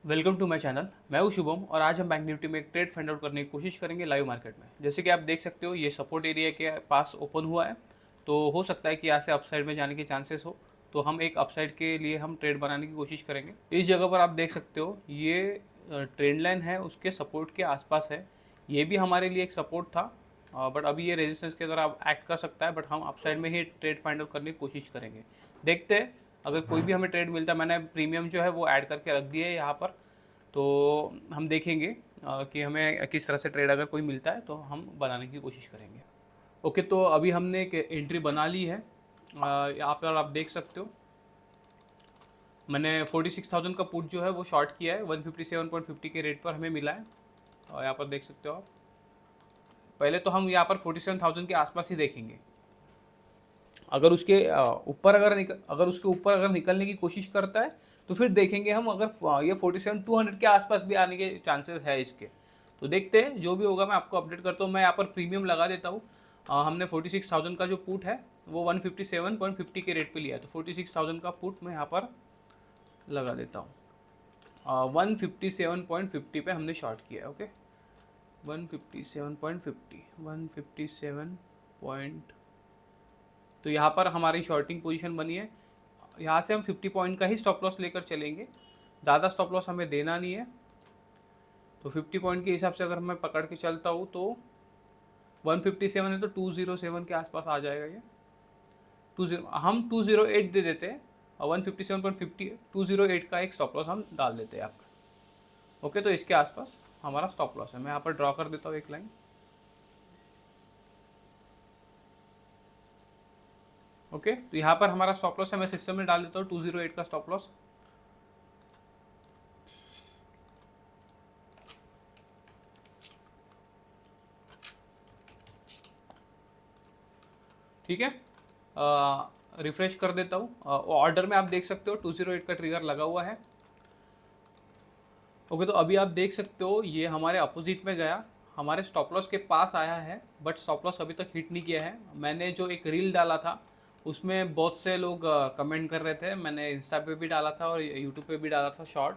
Welcome to my channel. मैं हूं शुभम और आज हम बैंक निफ्टी में एक ट्रेड फाइंड आउट करने की कोशिश करेंगे लाइव मार्केट में। जैसे कि आप देख सकते हो ये सपोर्ट एरिया के पास ओपन हुआ है, तो हो सकता है कि यहाँ से अपसाइड में जाने के चांसेस हो। तो हम एक अपसाइड के लिए हम ट्रेड बनाने की कोशिश करेंगे। इस जगह पर आप देख सकते हो ये ट्रेंड लाइन है, उसके सपोर्ट के आसपास है। ये भी हमारे लिए एक सपोर्ट था, बट अभी ये रेजिस्टेंस की तरह एक्ट कर सकता है, बट हम अपसाइड में ही ट्रेड फाइंड आउट करने की कोशिश करेंगे। देखते हैं अगर कोई भी हमें ट्रेड मिलता है। मैंने प्रीमियम जो है वो ऐड करके रख दिया है यहाँ पर, तो हम देखेंगे कि हमें किस तरह से ट्रेड अगर कोई मिलता है तो हम बनाने की कोशिश करेंगे। ओके, तो अभी हमने एक एंट्री बना ली है। यहाँ पर आप देख सकते हो मैंने 46,000 का पुट जो है वो शॉर्ट किया है, 157.50 के रेट पर हमें मिला है। और यहाँ पर देख सकते हो आप। पहले तो हम यहाँ पर 47,000 के आसपास ही देखेंगे। अगर उसके ऊपर अगर निकलने की कोशिश करता है तो फिर देखेंगे हम, अगर ये 47,200 के आसपास भी आने के चांसेस है इसके। तो देखते हैं, जो भी होगा मैं आपको अपडेट करता हूँ। मैं यहाँ पर प्रीमियम लगा देता हूँ। हमने 46,000 का जो पुट है वो 157.50 के रेट पे लिया है, तो 46,000 का पुट मैं यहाँ पर लगा देता हूँ। 157.50 पे हमने शॉर्ट किया है। ओके, 157.50, 157 तो यहाँ पर हमारी शॉर्टिंग पोजीशन बनी है। यहाँ से हम 50 पॉइंट का ही स्टॉप लॉस लेकर चलेंगे, ज़्यादा स्टॉप लॉस हमें देना नहीं है। तो 50 पॉइंट के हिसाब से अगर मैं पकड़ के चलता हूँ तो 157 है तो 207 के आसपास आ जाएगा ये। 208 दे देते हैं और 157.50 208 का एक स्टॉप लॉस हम डाल देते हैं आपका। ओके, तो इसके आसपास हमारा स्टॉप लॉस है। मैं यहाँ पर ड्रॉ कर देता हूँ एक लाइन। ओके, तो यहाँ पर हमारा स्टॉप लॉस है, मैं सिस्टम में डाल देता हूँ 208 का स्टॉप लॉस। ठीक है, रिफ्रेश कर देता हूँ। ऑर्डर में आप देख सकते हो 208 का ट्रिगर लगा हुआ है। ओके, तो अभी आप देख सकते हो ये हमारे अपोजिट में गया, हमारे स्टॉप लॉस के पास आया है, बट स्टॉप लॉस अभी तक हिट नहीं किया है। मैंने जो एक रील डाला था उसमें बहुत से लोग कमेंट कर रहे थे। मैंने इंस्टा पे भी डाला था और यूट्यूब पे भी डाला था शॉर्ट।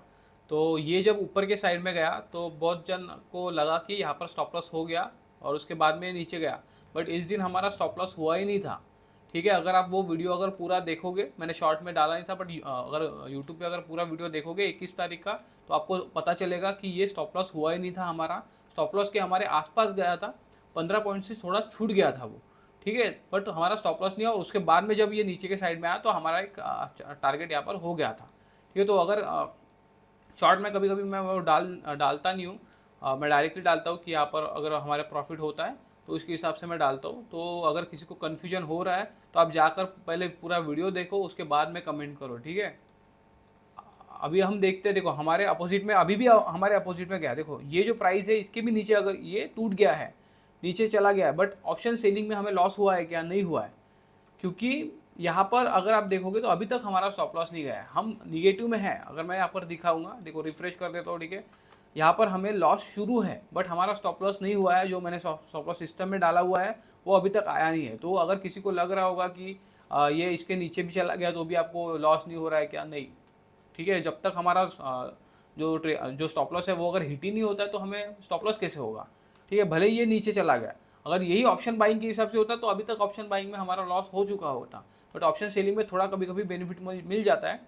तो ये जब ऊपर के साइड में गया तो बहुत जन को लगा कि यहाँ पर स्टॉप लॉस हो गया और उसके बाद में नीचे गया, बट इस दिन हमारा स्टॉप लॉस हुआ ही नहीं था। ठीक है, अगर आप वो वीडियो अगर पूरा देखोगे, मैंने शॉर्ट में डाला नहीं था, बट अगर यूट्यूब पे अगर पूरा वीडियो देखोगे 21 तारीख का, तो आपको पता चलेगा कि ये स्टॉप लॉस हुआ ही नहीं था हमारा। स्टॉप लॉस के हमारे आसपास गया था, 15 पॉइंट से थोड़ा छूट गया था वो। ठीक है, बट हमारा स्टॉप लॉस नहीं हुआ। उसके बाद में जब ये नीचे के साइड में आया तो हमारा एक टारगेट यहाँ पर हो गया था। ठीक है, तो अगर शॉर्ट में कभी कभी मैं वो डालता नहीं हूँ, मैं डायरेक्टली डालता हूँ कि यहाँ पर अगर हमारा प्रॉफिट होता है तो उसके हिसाब से मैं डालता हूँ। तो अगर किसी को कन्फ्यूजन हो रहा है तो आप जाकर पहले पूरा वीडियो देखो, उसके बाद में कमेंट करो। ठीक है, अभी हम देखते हैं। देखो हमारे अपोजिट में, अभी भी हमारे अपोजिट में गया। देखो ये जो प्राइस है इसके भी नीचे अगर ये टूट गया है, नीचे चला गया है, बट ऑप्शन सेलिंग में हमें लॉस हुआ है क्या? नहीं हुआ है, क्योंकि यहाँ पर अगर आप देखोगे तो अभी तक हमारा स्टॉप लॉस नहीं गया है, हम निगेटिव में है। अगर मैं यहाँ पर दिखाऊंगा, देखो रिफ्रेश कर देता हूँ। ठीक है, यहाँ पर हमें लॉस शुरू है, बट हमारा स्टॉप लॉस नहीं हुआ है। जो मैंने स्टॉप लॉस सिस्टम में डाला हुआ है वो अभी तक आया नहीं है। तो अगर किसी को लग रहा होगा कि ये इसके नीचे भी चला गया तो भी आपको लॉस नहीं हो रहा है क्या? नहीं। ठीक है, जब तक हमारा जो स्टॉप लॉस है वो अगर हिट ही नहीं होता है तो हमें स्टॉप लॉस कैसे होगा? ठीक है, भले ही ये नीचे चला गया, अगर यही ऑप्शन बाइंग के हिसाब से होता तो अभी तक ऑप्शन बाइंग में हमारा लॉस हो चुका होता। बट ऑप्शन सेलिंग में थोड़ा कभी कभी बेनिफिट मिल जाता है।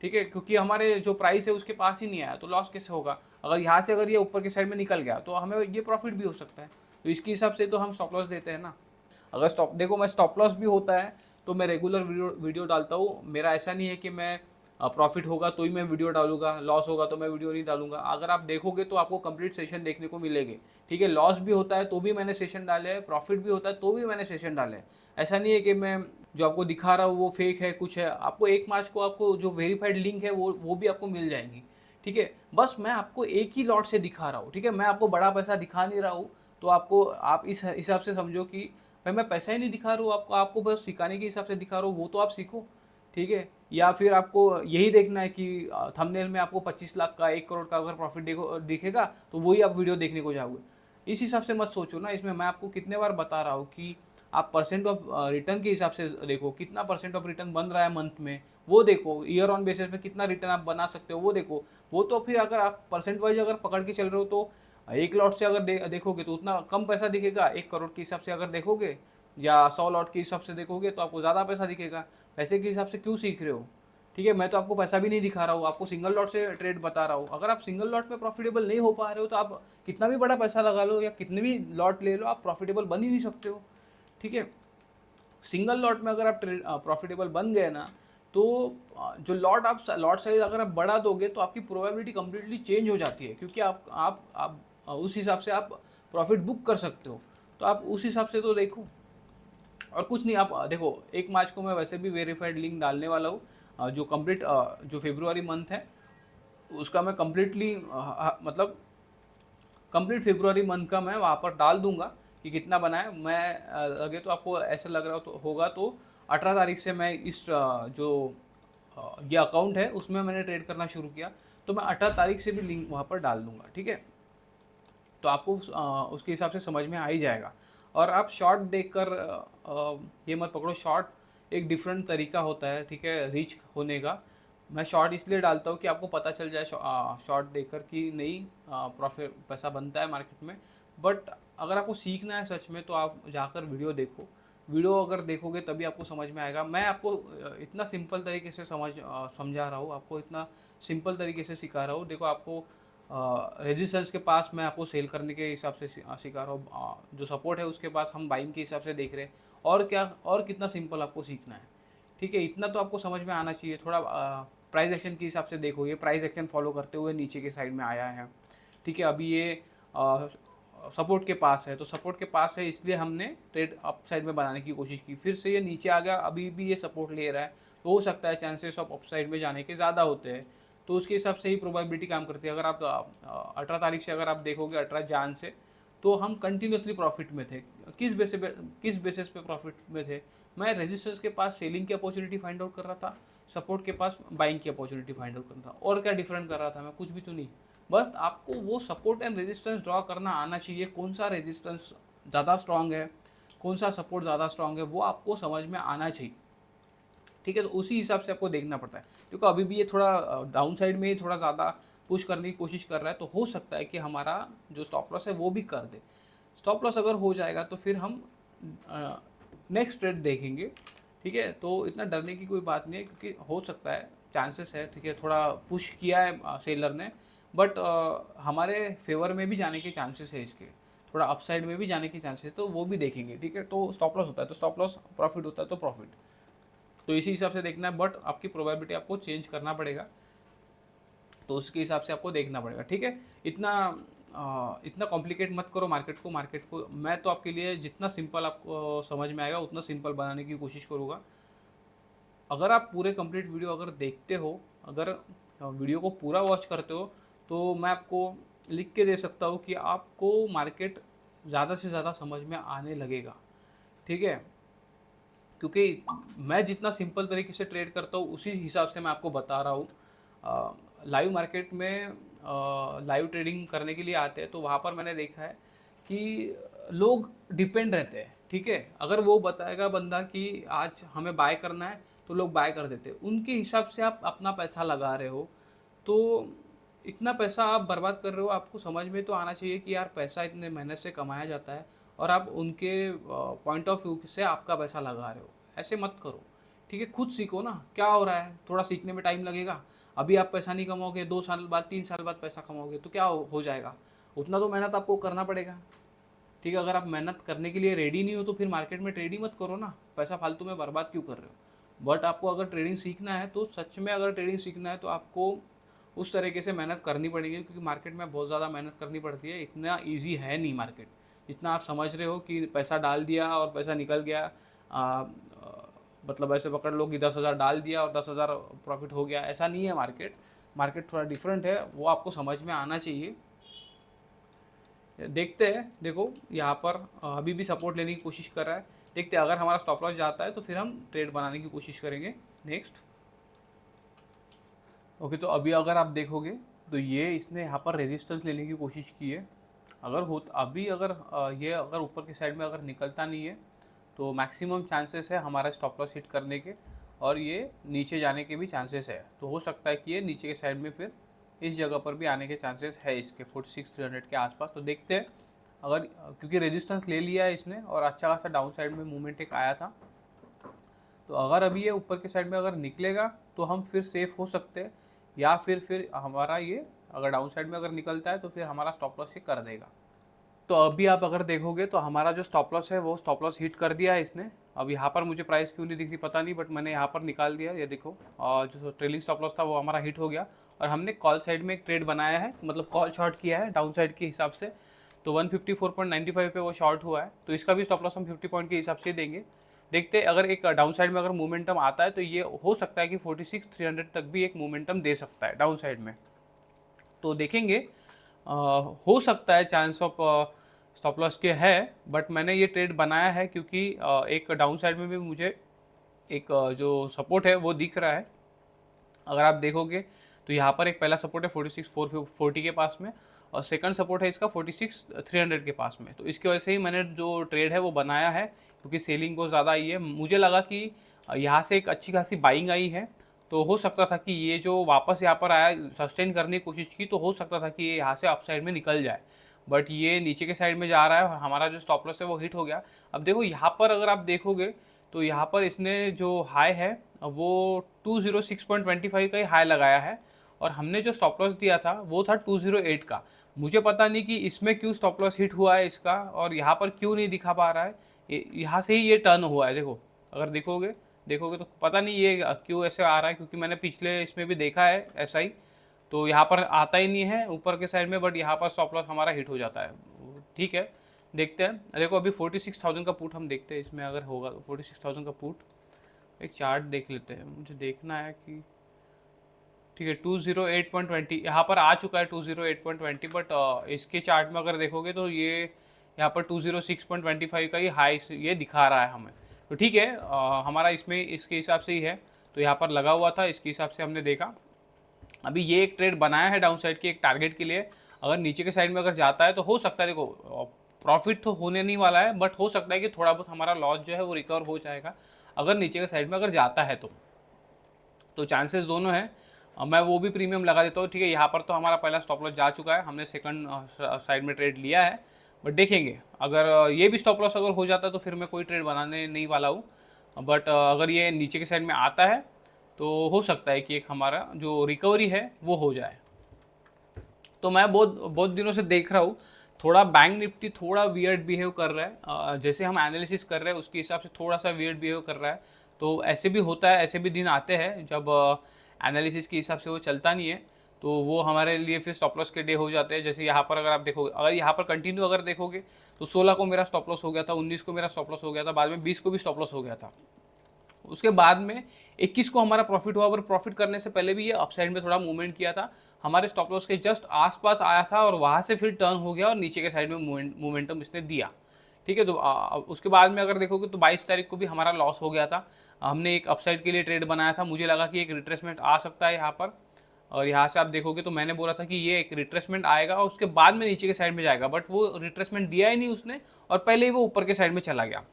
ठीक है, क्योंकि हमारे जो प्राइस है उसके पास ही नहीं आया तो लॉस कैसे होगा? अगर यहाँ से अगर ये ऊपर के साइड में निकल गया तो हमें ये प्रॉफिट भी हो सकता है। तो इसके हिसाब से तो हम स्टॉप लॉस देते हैं ना। अगर देखो मैं स्टॉप लॉस भी होता है तो मैं रेगुलर वीडियो डालता हूँ। मेरा ऐसा नहीं है कि मैं प्रॉफिट होगा तो ही मैं वीडियो डालूंगा, लॉस होगा तो मैं वीडियो नहीं डालूंगा। अगर आप देखोगे तो आपको कंप्लीट सेशन देखने को मिलेंगे। ठीक है, लॉस भी होता है तो भी मैंने सेशन डाले हैं, प्रॉफिट भी होता है तो भी मैंने सेशन डाले हैं। ऐसा नहीं है कि मैं जो आपको दिखा रहा हूँ वो फेक है, कुछ है। आपको 1 मार्च को आपको जो वेरीफाइड लिंक है वो भी आपको मिल जाएंगी। ठीक है, बस मैं आपको एक ही लॉट से दिखा रहा हूँ। ठीक है, मैं आपको बड़ा पैसा दिखा नहीं रहा हूँ। तो आपको आप इस हिसाब से समझो कि भाई मैं पैसा ही नहीं दिखा रहा हूँ आपको बस सिखाने के हिसाब से दिखा रहा हूँ, वो तो आप सीखो। ठीक है, या फिर आपको यही देखना है कि थंबनेल में आपको 25 लाख का 1 करोड़ का अगर प्रॉफिट दिखेगा तो वही आप वीडियो देखने को जाओगे। इस हिसाब से मत सोचो ना। इसमें मैं आपको कितने बार बता रहा हूँ कि आप परसेंट ऑफ रिटर्न के हिसाब से देखो, कितना परसेंट ऑफ रिटर्न बन रहा है मंथ में, वो देखो। ईयर ऑन बेसिस पे कितना रिटर्न आप बना सकते हो वो देखो। वो तो फिर अगर आप परसेंट वाइज अगर पकड़ के चल रहे हो तो एक लॉट से अगर देखोगे तो उतना कम पैसा दिखेगा, 1 करोड़ के हिसाब से अगर देखोगे या 100 लॉट के हिसाब से देखोगे तो आपको ज़्यादा पैसा दिखेगा। पैसे के हिसाब से क्यों सीख रहे हो? ठीक है, मैं तो आपको पैसा भी नहीं दिखा रहा हूँ, आपको सिंगल लॉट से ट्रेड बता रहा हूँ। अगर आप सिंगल लॉट में प्रॉफिटेबल नहीं हो पा रहे हो तो आप कितना भी बड़ा पैसा लगा लो या कितने भी लॉट ले लो, आप प्रॉफिटेबल बन ही नहीं सकते हो। ठीक है, सिंगल लॉट में अगर आप प्रॉफिटेबल बन गए ना तो जो लॉट साइज अगर आप बढ़ा दोगे तो आपकी प्रोबेबिलिटी कंप्लीटली चेंज हो जाती है, क्योंकि आप उस हिसाब से आप प्रॉफिट बुक कर सकते हो। तो आप उस हिसाब से तो देखो, और कुछ नहीं। आप देखो 1 मार्च को मैं वैसे भी वेरीफाइड लिंक डालने वाला हूँ, जो कंप्लीट जो फेब्रुआरी मंथ है उसका मैं कम्प्लीटली मतलब कंप्लीट फेब्रुआरी मंथ का मैं वहाँ पर डाल दूंगा कि कितना बना है। मैं लगे तो आपको ऐसा लग रहा हो तो होगा तो 18 तारीख से मैं इस जो ये अकाउंट है उसमें मैंने ट्रेड करना शुरू किया, तो मैं 18 तारीख से भी लिंक वहाँ पर डाल दूंगा। ठीक है, तो आपको उसके हिसाब से समझ में आ ही जाएगा। और आप शॉर्ट देखकर ये मत पकड़ो, शॉर्ट एक डिफरेंट तरीका होता है। ठीक है, रीच होने का। मैं शॉर्ट इसलिए डालता हूँ कि आपको पता चल जाए शॉर्ट देखकर कि नहीं प्रॉफिट पैसा बनता है मार्केट में। बट अगर आपको सीखना है सच में तो आप जाकर वीडियो देखो। वीडियो अगर देखोगे तभी आपको समझ में आएगा। मैं आपको इतना सिंपल तरीके से समझा रहा हूँ, आपको इतना सिंपल तरीके से सिखा रहा हूँ। देखो आपको रेजिस्टेंस के पास मैं आपको सेल करने के हिसाब से सिखा रहा हूँ, जो सपोर्ट है उसके पास हम बाइंग के हिसाब से देख रहे हैं। और क्या, और कितना सिंपल आपको सीखना है। ठीक है, इतना तो आपको समझ में आना चाहिए। थोड़ा प्राइस एक्शन के हिसाब से देखो, ये प्राइस एक्शन फॉलो करते हुए नीचे के साइड में आया है। ठीक है, अभी ये सपोर्ट के पास है, तो सपोर्ट के पास है इसलिए हमने ट्रेड अप साइड में बनाने की कोशिश की। फिर से ये नीचे आ गया, अभी भी ये सपोर्ट ले रहा है, तो हो सकता है चांसेस ऑफ अप साइड में जाने के ज़्यादा होते हैं। तो उसके हिसाब से ही प्रोबेबिलिटी काम करती है। अगर आप 18 तारीख से अगर आप देखोगे, 18 जान से, तो हम कंटिन्यूसली प्रॉफिट में थे। किस बेसिस पे प्रॉफिट में थे? मैं रेजिस्टेंस के पास सेलिंग की अपॉर्चुनिटी फाइंड आउट कर रहा था, सपोर्ट के पास बाइंग की अपॉर्चुनिटी फाइंड आउट कर रहा था। और क्या डिफरेंट कर रहा था मैं? कुछ भी तो नहीं। बस आपको वो सपोर्ट एंड रेजिस्टेंस ड्रॉ करना आना चाहिए। कौन सा रेजिस्टेंस ज़्यादा स्ट्रांग है, कौन सा सपोर्ट ज़्यादा स्ट्रांग है, वो आपको समझ में आना चाहिए। ठीक है, तो उसी हिसाब से आपको देखना पड़ता है। क्योंकि अभी भी ये थोड़ा डाउन साइड में ही थोड़ा ज़्यादा पुश करने की कोशिश कर रहा है, तो हो सकता है कि हमारा जो स्टॉप लॉस है वो भी कर दे। स्टॉप लॉस अगर हो जाएगा तो फिर हम नेक्स्ट ट्रेड देखेंगे। ठीक है, तो इतना डरने की कोई बात नहीं है, क्योंकि हो सकता है, चांसेस है। ठीक है, थोड़ा पुश किया है सेलर ने, बट हमारे फेवर में भी जाने के चांसेस है इसके, थोड़ा अपसाइड में भी जाने के चांसेस है, तो वो भी देखेंगे। ठीक है, तो स्टॉप लॉस होता है तो स्टॉप लॉस, प्रॉफिट होता है तो प्रॉफिट, तो इसी हिसाब से देखना है। बट आपकी प्रोबेबिलिटी आपको चेंज करना पड़ेगा, तो उसके हिसाब से आपको देखना पड़ेगा। ठीक है, इतना कॉम्प्लिकेट मत करो मार्केट को। मैं तो आपके लिए जितना सिंपल आपको समझ में आएगा उतना सिंपल बनाने की कोशिश करूँगा। अगर आप पूरे कंप्लीट वीडियो अगर देखते हो, अगर वीडियो को पूरा वॉच करते हो, तो मैं आपको लिख के दे सकता हूँ कि आपको मार्केट ज़्यादा से ज़्यादा समझ में आने लगेगा। ठीक है, क्योंकि मैं जितना सिंपल तरीके से ट्रेड करता हूँ उसी हिसाब से मैं आपको बता रहा हूँ। लाइव मार्केट में लाइव ट्रेडिंग करने के लिए आते हैं, तो वहाँ पर मैंने देखा है कि लोग डिपेंड रहते हैं। ठीक है, अगर वो बताएगा बंदा कि आज हमें बाय करना है तो लोग बाय कर देते हैं। उनके हिसाब से आप अपना पैसा लगा रहे हो, तो इतना पैसा आप बर्बाद कर रहे हो। आपको समझ में तो आना चाहिए कि यार पैसा इतने मेहनत से कमाया जाता है और आप उनके पॉइंट ऑफ व्यू से आपका पैसा लगा रहे हो। ऐसे मत करो। ठीक है, खुद सीखो ना क्या हो रहा है। थोड़ा सीखने में टाइम लगेगा। अभी आप पैसा नहीं कमाओगे, 2 साल बाद 3 साल बाद पैसा कमाओगे तो क्या हो जाएगा? उतना तो मेहनत आपको करना पड़ेगा। ठीक है, अगर आप मेहनत करने के लिए रेडी नहीं हो तो फिर मार्केट में ट्रेड ही मत करो ना, पैसा फालतू में बर्बाद क्यों कर रहे हो? बट आपको अगर ट्रेडिंग सीखना है तो सच में, अगर ट्रेडिंग सीखना है तो आपको उस तरीके से मेहनत करनी पड़ेगी, क्योंकि मार्केट में बहुत ज़्यादा मेहनत करनी पड़ती है। इतना ईजी है नहीं मार्केट जितना आप समझ रहे हो कि पैसा डाल दिया और पैसा निकल गया। मतलब ऐसे पकड़ लो कि 10,000 डाल दिया और 10,000 प्रॉफिट हो गया, ऐसा नहीं है मार्केट थोड़ा डिफरेंट है, वो आपको समझ में आना चाहिए। देखते हैं, देखो यहाँ पर अभी भी सपोर्ट लेने की कोशिश कर रहा है। देखते हैं, अगर हमारा स्टॉप लॉस जाता है तो फिर हम ट्रेड बनाने की कोशिश करेंगे नेक्स्ट। ओके, तो अभी अगर आप देखोगे तो ये इसने यहाँ पर रेजिस्टेंस लेने की कोशिश की है। अगर ये अगर ऊपर की साइड में अगर निकलता नहीं है तो मैक्सिमम चांसेस है हमारा स्टॉप लॉस हिट करने के, और ये नीचे जाने के भी चांसेस है। तो हो सकता है कि ये नीचे के साइड में फिर इस जगह पर भी आने के चांसेस है इसके 46,300 के आसपास। तो देखते हैं, अगर क्योंकि रेजिस्टेंस ले लिया है इसने और अच्छा खासा डाउन साइड में मूवमेंट एक आया था, तो अगर अभी ये ऊपर के साइड में अगर निकलेगा तो हम फिर सेफ हो सकते हैं, या फिर हमारा ये अगर डाउन साइड में अगर निकलता है तो फिर हमारा स्टॉप लॉस ये कर देगा। तो अभी आप अगर देखोगे तो हमारा जो स्टॉप लॉस है वो स्टॉप लॉस हिट कर दिया है इसने। अब यहाँ पर मुझे प्राइस क्यों नहीं दिख रही पता नहीं, बट मैंने यहाँ पर निकाल दिया, ये देखो। और जो ट्रेलिंग स्टॉप लॉस था वो हमारा हिट हो गया, और हमने कॉल साइड में एक ट्रेड बनाया है, मतलब कॉल शॉर्ट किया है डाउन साइड के हिसाब से। तो 154.95 पे वो शॉर्ट हुआ है, तो इसका भी स्टॉप लॉस हम 50 पॉइंट के हिसाब से देंगे। देखते हैं, अगर एक डाउन साइड में अगर मोमेंटम आता है तो ये हो सकता है कि 46,300 तक भी एक मोमेंटम दे सकता है डाउन साइड में। तो देखेंगे, हो सकता है चांस ऑफ स्टॉप लॉस के है, बट मैंने ये ट्रेड बनाया है क्योंकि एक डाउन साइड में भी मुझे एक जो सपोर्ट है वो दिख रहा है। अगर आप देखोगे तो यहाँ पर एक पहला सपोर्ट है 46,440 के पास में, और सेकंड सपोर्ट है इसका 46,300 के पास में। तो इसकी वजह से ही मैंने जो ट्रेड है वो बनाया है, क्योंकि सेलिंग बहुत ज़्यादा आई है। मुझे लगा कि यहाँ से एक अच्छी खासी बाइंग आई है, तो हो सकता था कि ये जो वापस यहाँ पर आया, सस्टेन करने की कोशिश की, तो हो सकता था कि ये यहाँ से अपसाइड में निकल जाए, बट ये नीचे के साइड में जा रहा है और हमारा जो स्टॉप लॉस है वो हिट हो गया। अब देखो यहाँ पर अगर आप देखोगे तो यहाँ पर इसने जो हाई है वो 206.25 का ही हाई लगाया है, और हमने जो स्टॉप लॉस दिया था वो था 208 का। मुझे पता नहीं कि इसमें क्यों स्टॉप लॉस हिट हुआ है इसका, और यहाँ पर क्यों नहीं दिखा पा रहा है। यहाँ से ही ये टर्न हुआ है, देखो अगर देखोगे तो पता नहीं ये क्यों ऐसे आ रहा है, क्योंकि मैंने पिछले इसमें भी देखा है ऐसा ही। तो यहाँ पर आता ही नहीं है ऊपर के साइड में, बट यहाँ पर स्टॉप लॉस हमारा हिट हो जाता है। ठीक है, देखते हैं। देखो अभी 46,000 का पुट हम देखते हैं इसमें अगर होगा, 46,000 का पुट एक चार्ट देख लेते हैं, मुझे देखना है कि ठीक है 208.20 यहाँ पर आ चुका है 208.20, बट इसके चार्ट में अगर देखोगे तो ये यहाँ पर 206.25 का ही हाई ये दिखा रहा है हमें। तो ठीक है, हमारा इसमें इसके हिसाब से ही है, तो यहाँ पर लगा हुआ था, इसके हिसाब से हमने देखा। अभी ये एक ट्रेड बनाया है डाउन साइड के एक टारगेट के लिए, अगर नीचे के साइड में अगर जाता है तो हो सकता है, देखो प्रॉफिट तो होने नहीं वाला है, बट हो सकता है कि थोड़ा बहुत हमारा लॉस जो है वो रिकवर हो जाएगा अगर नीचे के साइड में अगर जाता है तो चांसेस दोनों हैं। मैं वो भी प्रीमियम लगा देता हूँ। ठीक है, यहाँ पर तो हमारा पहला स्टॉप लॉस जा चुका है, हमने सेकंड साइड में ट्रेड लिया है, बट देखेंगे अगर ये भी स्टॉप लॉस अगर हो जाता है तो फिर मैं कोई ट्रेड बनाने नहीं वाला हूँ। बट अगर ये नीचे के साइड में आता है तो हो सकता है कि एक हमारा जो रिकवरी है वो हो जाए। तो मैं बहुत बहुत दिनों से देख रहा हूँ, थोड़ा बैंक निफ्टी थोड़ा वियर्ड बिहेव कर रहा है, जैसे हम एनालिसिस कर रहे हैं उसके हिसाब से थोड़ा सा वियर्ड बिहेव कर रहा है। तो ऐसे भी होता है, ऐसे भी दिन आते हैं जब एनालिसिस के हिसाब से वो चलता नहीं है, तो वो हमारे लिए फिर स्टॉप लॉस के डे हो जाते हैं। जैसे यहाँ पर अगर आप देखोगे, अगर यहाँ पर कंटिन्यू अगर देखोगे तो 16 को मेरा स्टॉप लॉस हो गया था, 19 को मेरा स्टॉप लॉस हो गया था, बाद में 20 को भी स्टॉप लॉस हो गया था, उसके बाद में 21 को हमारा प्रॉफिट हुआ। और प्रॉफिट करने से पहले भी ये अपसाइड में थोड़ा मूवमेंट किया था, हमारे स्टॉप लॉस के जस्ट आसपास आया था और वहाँ से फिर टर्न हो गया और नीचे के साइड में मूवमेंटम इसने दिया। ठीक है, तो उसके बाद में अगर देखोगे तो 22 तारीख को भी हमारा लॉस हो गया था। हमने एक अपसाइड के लिए ट्रेड बनाया था, मुझे लगा कि एक रिट्रेसमेंट आ सकता है यहाँ पर, और यहाँ से आप देखोगे तो मैंने बोला था कि ये एक रिट्रेसमेंट आएगा और उसके बाद में नीचे के साइड में जाएगा, बट वो रिट्रेसमेंट दिया ही नहीं उसने, और पहले ही वो ऊपर के साइड में चला गया।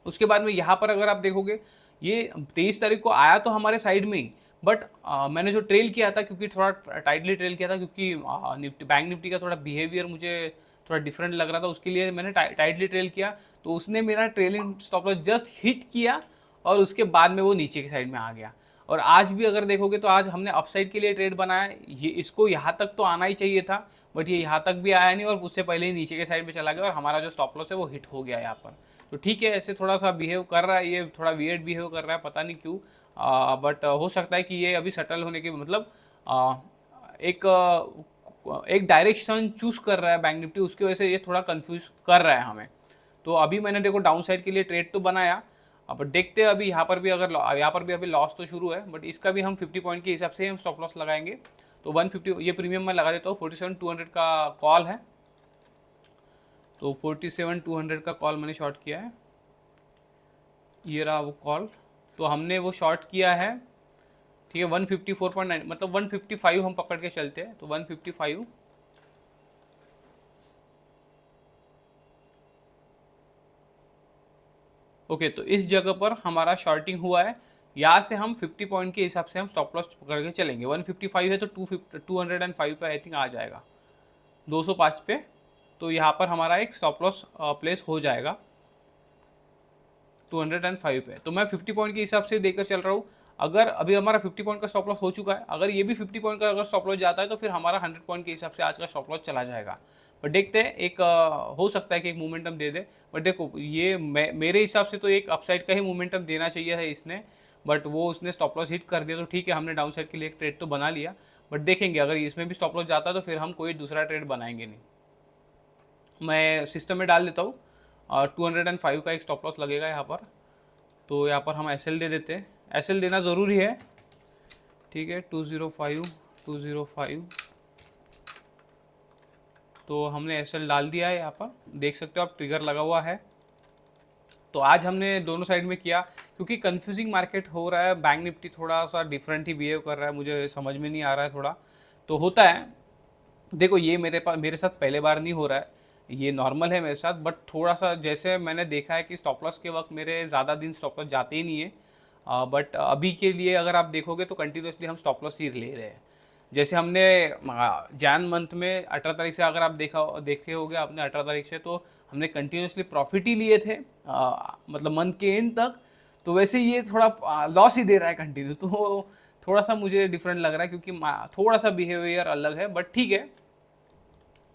उसके बाद में यहाँ पर अगर आप देखोगे ये 23 तारीख को आया तो हमारे साइड में ही, बट मैंने जो ट्रेल किया था, क्योंकि थोड़ा टाइटली ट्रेल किया था, क्योंकि निफ्टी बैंक निफ्टी का थोड़ा बिहेवियर मुझे थोड़ा डिफरेंट लग रहा था, उसके लिए मैंने टाइटली ट्रेल किया, तो उसने मेरा trailing stop loss just hit किया और उसके बाद में वो नीचे की साइड में आ गया। और आज भी अगर देखोगे तो आज हमने अपसाइड के लिए ट्रेड बनाया, ये इसको यहाँ तक तो आना ही चाहिए था, बट ये यहाँ तक भी आया नहीं और उससे पहले ही नीचे के साइड में चला गया और हमारा जो स्टॉप लॉस है वो हिट हो गया यहाँ पर। तो ठीक है, ऐसे थोड़ा सा बिहेव कर रहा है, ये थोड़ा वियर्ड बिहेव कर रहा है, पता नहीं क्यों, बट हो सकता है कि ये अभी सेटल होने के मतलब एक डायरेक्शन चूज कर रहा है बैंक निफ्टी, उसकी वजह से ये थोड़ा कंफ्यूज कर रहा है हमें। तो अभी मैंने देखो डाउन साइड के लिए ट्रेड तो बनाया, अब देखते हैं अभी यहाँ पर भी अगर यहाँ पर भी अभी लॉस तो शुरू है, बट इसका भी हम 50 पॉइंट के हिसाब से हम स्टॉप लॉस लगाएंगे। तो 150 ये प्रीमियम में लगा देता हूँ, 47,200 का कॉल है, तो 47,200 का कॉल मैंने शॉर्ट किया है, ये रहा वो कॉल, तो हमने वो शॉर्ट किया है। ठीक है, 154.9 मतलब 155 हम पकड़ के चलते हैं, तो 155 1 ओके, तो इस जगह पर हमारा शॉर्टिंग हुआ है। यहाँ से हम 50 पॉइंट के हिसाब से हम स्टॉप लॉस पकड़ के चलेंगे। 155 है तो 205 पे आई थिंक आ जाएगा, 205 पे। तो यहाँ पर हमारा एक स्टॉप लॉस प्लेस हो जाएगा 205 पे। तो मैं 50 पॉइंट के हिसाब से देकर चल रहा हूँ। अगर अभी हमारा 50 पॉइंट का स्टॉप लॉस हो चुका है, अगर ये भी 50 पॉइंट का अगर स्टॉप लॉस जाता है तो फिर हमारा 100 पॉइंट के हिसाब से आज का स्टॉप लॉस चला जाएगा। पर देखते हैं, एक हो सकता है कि एक मोमेंटम दे दे। बट देखो, ये मेरे हिसाब से तो एक अपसाइड का ही मोमेंटम देना चाहिए है इसने, बट वो उसने स्टॉप लॉस हिट कर दिया। तो ठीक है, हमने डाउन साइड के लिए एक ट्रेड तो बना लिया। बट देखेंगे, अगर इसमें भी स्टॉप लॉस जाता है तो फिर हम कोई दूसरा ट्रेड बनाएंगे नहीं। मैं सिस्टम में डाल देता हूँ, और 205 का एक स्टॉप लॉस लगेगा यहाँ पर। तो यहाँ पर हम एस एल दे देते हैं, एस एल देना ज़रूरी है। ठीक है, 205 तो हमने एस एल डाल दिया है। यहाँ पर देख सकते हो आप, ट्रिगर लगा हुआ है। तो आज हमने दोनों साइड में किया, क्योंकि कंफ्यूजिंग मार्केट हो रहा है। बैंक निफ्टी थोड़ा सा डिफरेंट ही बिहेव कर रहा है, मुझे समझ में नहीं आ रहा है थोड़ा। तो होता है, देखो ये मेरे साथ पहले बार नहीं हो रहा है, ये नॉर्मल है मेरे साथ। बट थोड़ा सा जैसे मैंने देखा है कि स्टॉप लॉस के वक्त मेरे ज़्यादा दिन स्टॉप लॉस जाते ही नहीं है। बट अभी के लिए अगर आप देखोगे तो कंटिन्यूसली हम स्टॉप लॉस ही ले रहे हैं। जैसे हमने जैन मंथ में 18 तारीख से, अगर आप देखे होगे आपने 18 तारीख से, तो हमने कंटिन्यूसली प्रॉफिट ही लिए थे, मतलब मंथ के एंड तक। तो वैसे ये थोड़ा लॉस ही दे रहा है कंटिन्यू। तो थोड़ा सा मुझे डिफरेंट लग रहा है, क्योंकि थोड़ा सा बिहेवियर अलग है। बट ठीक है,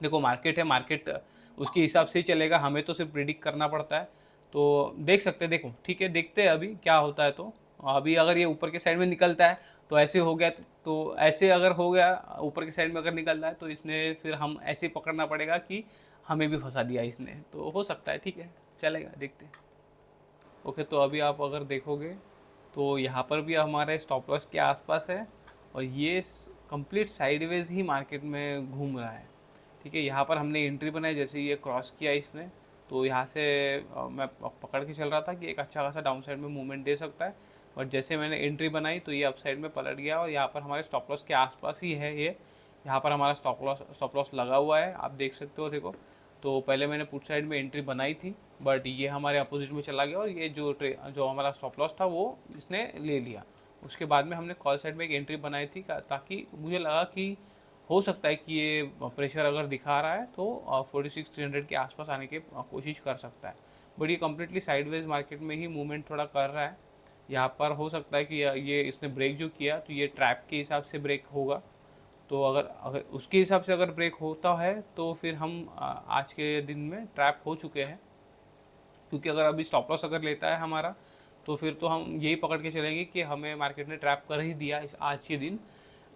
देखो मार्केट है, मार्केट उसके हिसाब से ही चलेगा, हमें तो सिर्फ प्रिडिक्ट करना पड़ता है। तो देख सकते हैं, देखो ठीक है, देखते हैं अभी क्या होता है। तो अभी अगर ये ऊपर के साइड में निकलता है तो ऐसे हो गया, तो ऐसे अगर हो गया ऊपर के साइड में अगर निकलता है तो इसने फिर हम ऐसे पकड़ना पड़ेगा कि हमें भी फंसा दिया इसने। तो हो सकता है, ठीक है, चलेगा, देखते हैं। ओके, तो अभी आप अगर देखोगे तो यहाँ पर भी हमारे स्टॉप लॉस के आसपास है, और ये कंप्लीट साइडवेज ही मार्केट में घूम रहा है। ठीक है, यहाँ पर हमने एंट्री बनाई, जैसे ये क्रॉस किया इसने, तो यहाँ से मैं पकड़ के चल रहा था कि एक अच्छा खासा डाउन साइड में मूवमेंट दे सकता है। बट जैसे मैंने एंट्री बनाई तो ये अप साइड में पलट गया, और यहाँ पर हमारे स्टॉप लॉस के आसपास ही है ये। यहाँ पर हमारा स्टॉप लॉस लगा हुआ है, आप देख सकते हो। देखो, तो पहले मैंने पुट साइड में एंट्री बनाई थी, बट ये हमारे अपोजिट में चला गया, और ये जो हमारा स्टॉप लॉस था वो इसने ले लिया। उसके बाद में हमने कॉल साइड में एक एंट्री बनाई थी, ताकि मुझे लगा कि हो सकता है कि ये प्रेशर अगर दिखा रहा है तो 46,300 के आसपास आने की कोशिश कर सकता है। बट ये कम्प्लीटली साइडवेज मार्केट में ही मूवमेंट थोड़ा कर रहा है। यहाँ पर हो सकता है कि ये इसने ब्रेक जो किया तो ये ट्रैप के हिसाब से ब्रेक होगा। तो अगर अगर उसके हिसाब से अगर ब्रेक होता है तो फिर हम आज के दिन में ट्रैप हो चुके हैं। क्योंकि अगर अभी स्टॉप लॉस अगर लेता है हमारा, तो फिर तो हम यही पकड़ के चलेंगे कि हमें मार्केट ने ट्रैप कर ही दिया इस आज के दिन।